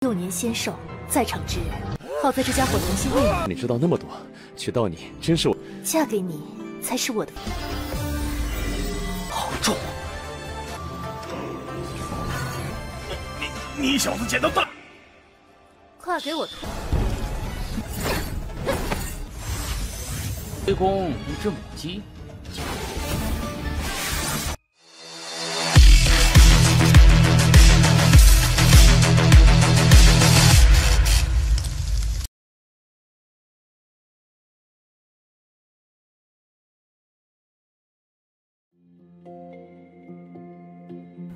6年仙寿在场之人，好在这家伙良心未泯。你知道那么多，娶到你真是我。嫁给你才是我的。好重！你小子捡到大！快给我脱！围攻一只母鸡。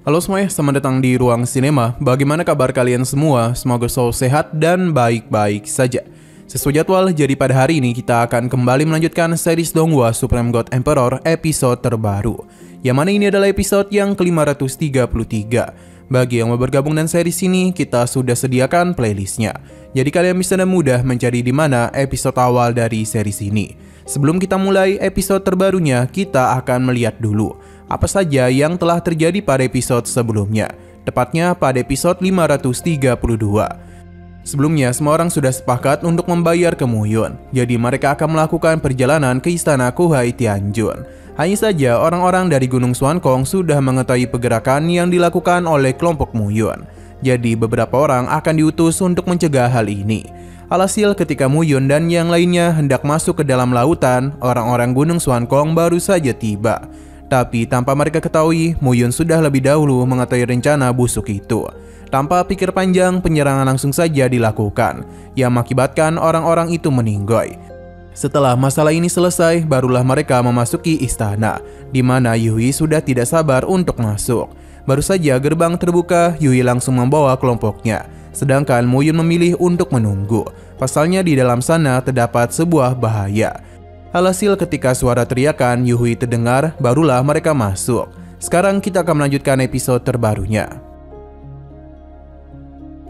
Halo semuanya, selamat datang di Ruang Sinema. Bagaimana kabar kalian semua? Semoga selalu sehat dan baik-baik saja. Sesuai jadwal, jadi pada hari ini kita akan kembali melanjutkan series Donghua Supreme God Emperor episode terbaru. Yang mana ini adalah episode yang ke-533. Bagi yang mau bergabung dengan series ini, kita sudah sediakan playlistnya. Jadi kalian bisa dengan mudah mencari di mana episode awal dari series ini. Sebelum kita mulai episode terbarunya, kita akan melihat dulu apa saja yang telah terjadi pada episode sebelumnya, tepatnya pada episode 532. Sebelumnya, semua orang sudah sepakat untuk membayar ke Muyun, jadi mereka akan melakukan perjalanan ke istana Kuhai Tianjun. Hanya saja, orang-orang dari Gunung Suankong sudah mengetahui pergerakan yang dilakukan oleh kelompok Muyun. Jadi, beberapa orang akan diutus untuk mencegah hal ini. Alhasil, ketika Muyun dan yang lainnya hendak masuk ke dalam lautan, orang-orang Gunung Suankong baru saja tiba. Tapi tanpa mereka ketahui, Muyun sudah lebih dahulu mengetahui rencana busuk itu. Tanpa pikir panjang, penyerangan langsung saja dilakukan, yang mengakibatkan orang-orang itu meninggoy. Setelah masalah ini selesai, barulah mereka memasuki istana, di mana Yui sudah tidak sabar untuk masuk. Baru saja gerbang terbuka, Yui langsung membawa kelompoknya, sedangkan Muyun memilih untuk menunggu. Pasalnya di dalam sana terdapat sebuah bahaya. Alhasil ketika suara teriakan Yui terdengar, barulah mereka masuk. Sekarang kita akan melanjutkan episode terbarunya.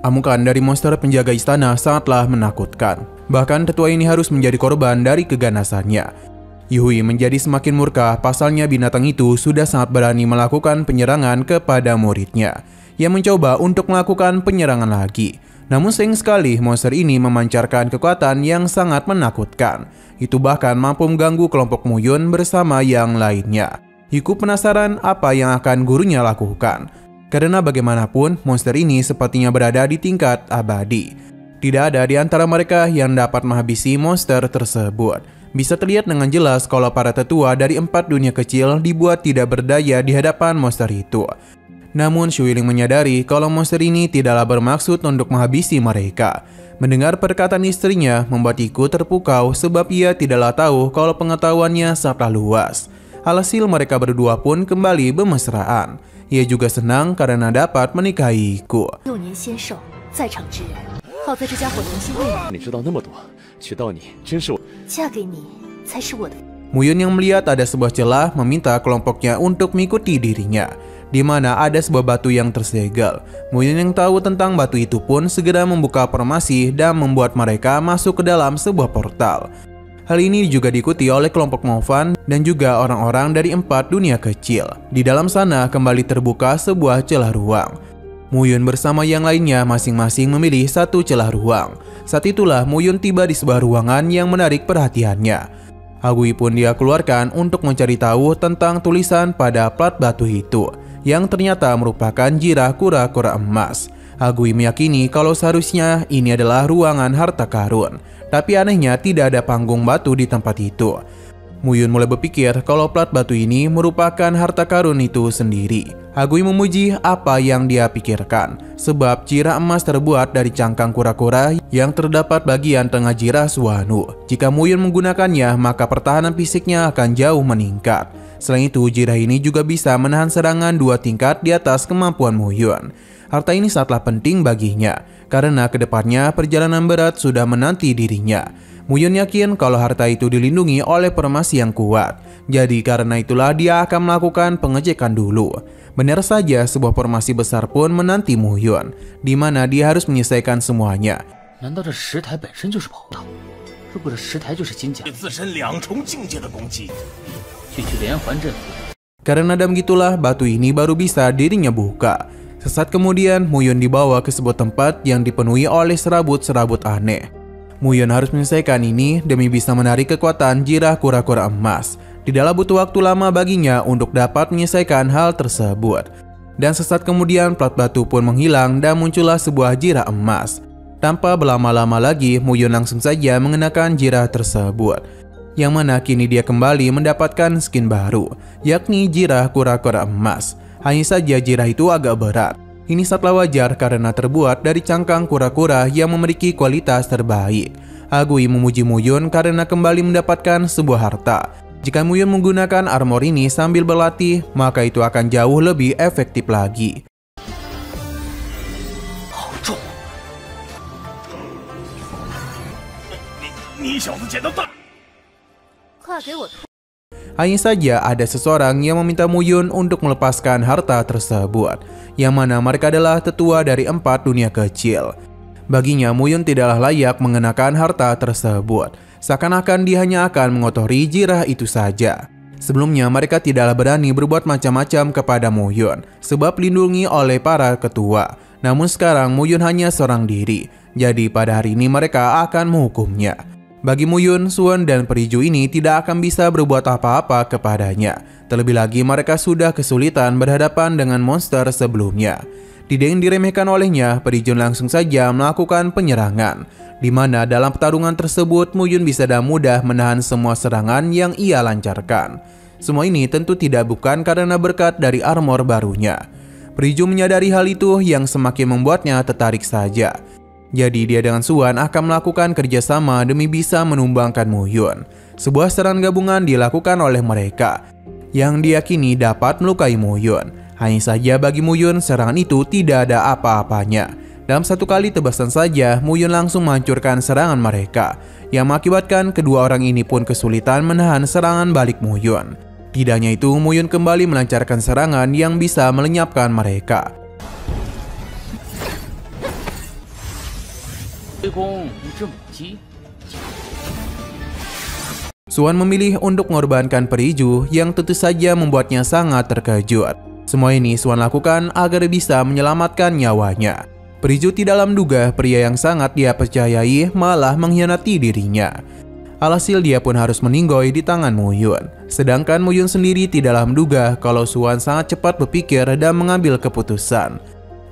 Amukan dari monster penjaga istana sangatlah menakutkan. Bahkan tetua ini harus menjadi korban dari keganasannya. Yui menjadi semakin murka, pasalnya binatang itu sudah sangat berani melakukan penyerangan kepada muridnya, yang mencoba untuk melakukan penyerangan lagi. Namun sayang sekali monster ini memancarkan kekuatan yang sangat menakutkan. Itu bahkan mampu mengganggu kelompok Muyun bersama yang lainnya. Yiku penasaran apa yang akan gurunya lakukan. Karena bagaimanapun monster ini sepertinya berada di tingkat abadi. Tidak ada di antara mereka yang dapat menghabisi monster tersebut. Bisa terlihat dengan jelas kalau para tetua dari 4 dunia kecil dibuat tidak berdaya di hadapan monster itu. Namun Shuiling menyadari kalau monster ini tidaklah bermaksud untuk menghabisi mereka. Mendengar perkataan istrinya membuat Yiku terpukau sebab ia tidaklah tahu kalau pengetahuannya sangatlah luas. Alhasil mereka berdua pun kembali bermesraan. Ia juga senang karena dapat menikahi Yiku. 6年仙寿在场之人，好在这家伙良心未泯。你知道那么多，娶到你真是我。嫁给你才是我的。 Muyun yang melihat ada sebuah celah meminta kelompoknya untuk mengikuti dirinya, di mana ada sebuah batu yang tersegel. Muyun yang tahu tentang batu itu pun segera membuka formasi dan membuat mereka masuk ke dalam sebuah portal. Hal ini juga diikuti oleh kelompok Movan dan juga orang-orang dari 4 dunia kecil. Di dalam sana kembali terbuka sebuah celah ruang. Muyun bersama yang lainnya masing-masing memilih satu celah ruang. Saat itulah Muyun tiba di sebuah ruangan yang menarik perhatiannya. Agui pun dia keluarkan untuk mencari tahu tentang tulisan pada plat batu itu, yang ternyata merupakan jirah kura-kura emas. Agui meyakini kalau seharusnya ini adalah ruangan harta karun, tapi anehnya tidak ada panggung batu di tempat itu. Muyun mulai berpikir kalau plat batu ini merupakan harta karun itu sendiri. Agui memuji apa yang dia pikirkan, sebab jirah emas terbuat dari cangkang kura-kura yang terdapat bagian tengah jirah Suanu. Jika Muyun menggunakannya, maka pertahanan fisiknya akan jauh meningkat. Selain itu, jirah ini juga bisa menahan serangan 2 tingkat di atas kemampuan Muyun. Harta ini sangatlah penting baginya, karena kedepannya perjalanan berat sudah menanti dirinya. Muyun yakin kalau harta itu dilindungi oleh formasi yang kuat. Jadi karena itulah dia akan melakukan pengecekan dulu. Benar saja sebuah formasi besar pun menanti Muyun, di mana dia harus menyelesaikan semuanya. 难道这石台本身就是宝藏？如果这石台就是金甲，自身2重境界的攻击，去连环阵符。 Karena ada begitulah batu ini baru bisa dirinya buka. Sesaat kemudian, Muyun dibawa ke sebuah tempat yang dipenuhi oleh serabut-serabut aneh. Muyun harus menyelesaikan ini demi bisa menarik kekuatan jirah kura-kura emas. Tidaklah butuh waktu lama baginya untuk dapat menyelesaikan hal tersebut. Dan sesaat kemudian plat batu pun menghilang dan muncullah sebuah jirah emas. Tanpa berlama-lama lagi, Muyun langsung saja mengenakan jirah tersebut. Yang mana kini dia kembali mendapatkan skin baru, yakni jirah kura-kura emas. Hanya saja jirah itu agak berat. Ini sangatlah wajar karena terbuat dari cangkang kura-kura yang memiliki kualitas terbaik. Agui memuji Muyun karena kembali mendapatkan sebuah harta. Jika Muyun menggunakan armor ini sambil berlatih, maka itu akan jauh lebih efektif lagi. Hanya saja ada seseorang yang meminta Muyun untuk melepaskan harta tersebut, yang mana mereka adalah tetua dari 4 dunia kecil. Baginya Muyun tidaklah layak mengenakan harta tersebut, seakan-akan dia hanya akan mengotori jirah itu saja. Sebelumnya mereka tidaklah berani berbuat macam-macam kepada Muyun, sebab dilindungi oleh para ketua. Namun sekarang Muyun hanya seorang diri, jadi pada hari ini mereka akan menghukumnya. Bagi Muyun, Suan dan Periju ini tidak akan bisa berbuat apa-apa kepadanya. Terlebih lagi mereka sudah kesulitan berhadapan dengan monster sebelumnya. Tidak yang diremehkan olehnya, Periju langsung saja melakukan penyerangan. Di mana dalam pertarungan tersebut Muyun bisa dengan mudah menahan semua serangan yang ia lancarkan. Semua ini tentu tidak bukan karena berkat dari armor barunya. Periju menyadari hal itu yang semakin membuatnya tertarik saja. Jadi dia dengan Suan akan melakukan kerjasama demi bisa menumbangkan Muyun. Sebuah serangan gabungan dilakukan oleh mereka, yang diyakini dapat melukai Muyun. Hanya saja bagi Muyun serangan itu tidak ada apa-apanya. Dalam satu kali tebasan saja, Muyun langsung menghancurkan serangan mereka, yang mengakibatkan kedua orang ini pun kesulitan menahan serangan balik Muyun. Tidak hanya itu, Muyun kembali melancarkan serangan yang bisa melenyapkan mereka. Suan memilih untuk mengorbankan Periju yang tentu saja membuatnya sangat terkejut. Semua ini Suan lakukan agar bisa menyelamatkan nyawanya. Periju tidak menduga pria yang sangat dia percayai malah mengkhianati dirinya. Alhasil dia pun harus meninggoy di tangan Muyun. Sedangkan Muyun sendiri tidaklah menduga kalau Suan sangat cepat berpikir dan mengambil keputusan.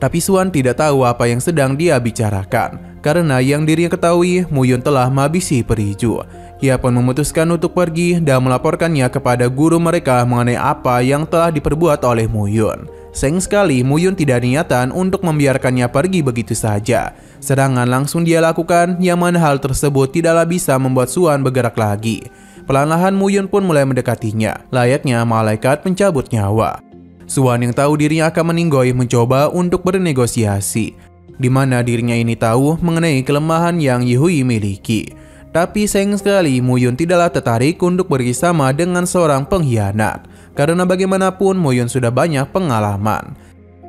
Tapi Suan tidak tahu apa yang sedang dia bicarakan. Karena yang dirinya ketahui, Muyun telah menghabisi Periju. Ia pun memutuskan untuk pergi dan melaporkannya kepada guru mereka mengenai apa yang telah diperbuat oleh Muyun. Sayang sekali Muyun tidak ada niatan untuk membiarkannya pergi begitu saja. Serangan langsung dia lakukan, yang mana hal tersebut tidaklah bisa membuat Suan bergerak lagi. Perlahan-lahan Muyun pun mulai mendekatinya, layaknya malaikat pencabut nyawa. Suan yang tahu dirinya akan meninggoy mencoba untuk bernegosiasi, di mana dirinya ini tahu mengenai kelemahan yang Yihui miliki. Tapi sayang sekali Muyun tidaklah tertarik untuk bersama dengan seorang pengkhianat, karena bagaimanapun Muyun sudah banyak pengalaman.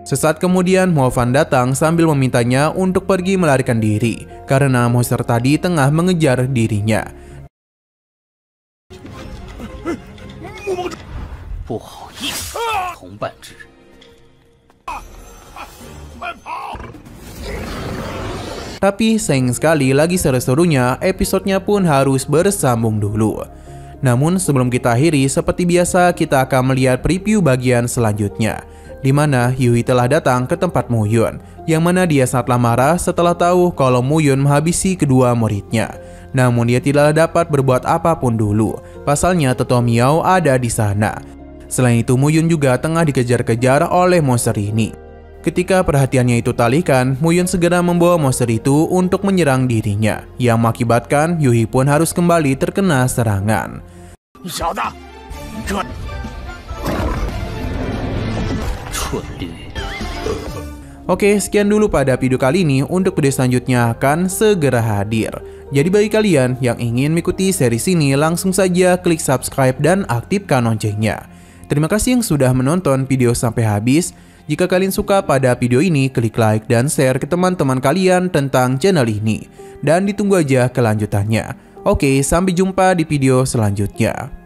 Sesaat kemudian Mo Fan datang sambil memintanya untuk pergi melarikan diri, karena monster tadi tengah mengejar dirinya. Tapi sayang sekali lagi seru-serunya, episodenya pun harus bersambung dulu. Namun sebelum kita akhiri, seperti biasa kita akan melihat preview bagian selanjutnya, di mana Yui telah datang ke tempat Muyun, yang mana dia sangatlah marah setelah tahu kalau Muyun menghabisi kedua muridnya. Namun dia tidak dapat berbuat apapun dulu, pasalnya Tetua Miao ada di sana. Selain itu Muyun juga tengah dikejar-kejar oleh monster ini. Ketika perhatiannya itu teralihkan, Muyun segera membawa monster itu untuk menyerang dirinya, yang mengakibatkan Yui pun harus kembali terkena serangan. Oke, sekian dulu pada video kali ini. Untuk video selanjutnya akan segera hadir. Jadi bagi kalian yang ingin mengikuti series ini, langsung saja klik subscribe dan aktifkan loncengnya. Terima kasih yang sudah menonton video sampai habis. Jika kalian suka pada video ini, klik like dan share ke teman-teman kalian tentang channel ini. Dan ditunggu aja kelanjutannya. Oke, sampai jumpa di video selanjutnya.